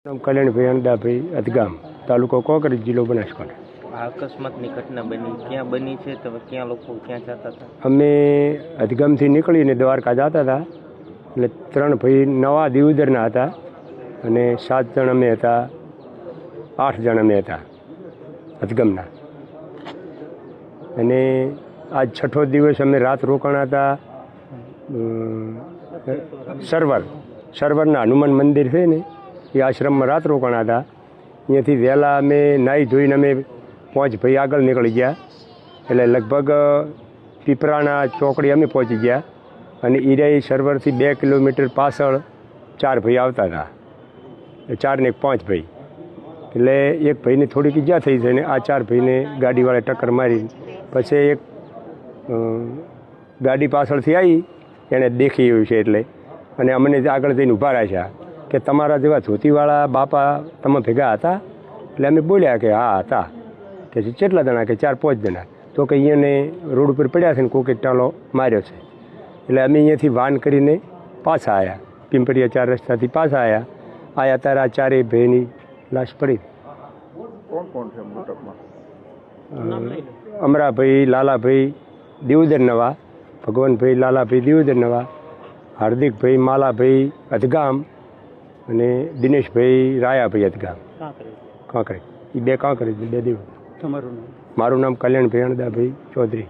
નામ કલ્યાણભાઈ અણદાભાઈ અધગામ, તાલુકો કોકરેજ, જિલ્લો બનાસકાંઠા. આ અકસ્માતની ઘટના બની ક્યાં બની છે? તમે ક્યાં લોકો ક્યાં જતા હતા? અમે અધગામથી નીકળીને દ્વારકા જતા હતા. એટલે 3 ભાઈ નવા દિવદરના હતા અને 7 જણ અમે હતા, 8 જણ અમે હતા અધગામના. અને આજ 6થો દિવસ અમે રાત રોકાણા હતા સરવરના હનુમાન મંદિર છે ને એ આશ્રમમાં રાત રોકાણા હતા. અહીંયાથી વહેલા અમે નાહી ધોઈને અમે 5 ભાઈ આગળ નીકળી ગયા. એટલે લગભગ પીપરાના ચોકડી અમે પહોંચી ગયા અને ઈરાઈ સર્વરથી 2 કિલોમીટર પાછળ 4 ભાઈ આવતા હતા. 4 ને 5 ભાઈ. એટલે એક ભાઈને થોડીક ઈજા થઈ છે ને આ 4 ભાઈને ગાડીવાળાએ ટક્કર મારી. પછી એક ગાડી પાછળથી આવી, એણે દેખી એવું છે એટલે અને અમને આગળ જઈને ઊભા રાખ્યા કે તમારા જેવા ધોતીવાળા બાપા તમે ભેગા હતા? એટલે અમે બોલ્યા કે હા હતા. કે કેટલા જણા? કે 4-5 જણા. તો કે અહીંયાને રોડ ઉપર પડ્યા છે ને કોકે ટાલો માર્યો છે. એટલે અમે અહીંયાથી વાન કરીને પાછા આવ્યા, પિંપરિયા 4 રસ્તાથી પાછા આવ્યા ત્યારે આ 4 ભાઈની લાશ પડી. કોણ છે મૃતકમાં? અમરાભાઈ લાલાભાઈ દિવદર નવા, ભગવાનભાઈ લાલાભાઈ દિવદર નવા, હાર્દિકભાઈ માલાભાઈ અધગામ અને દિનેશભાઈ રાયાભાઈ અધગામ કાંકરેજ. એ 2 કાંકરેજ, 2 દિવસ. તમારું નામ? મારું નામ કલ્યાણભાઈ અણદાભાઈ ચૌધરી.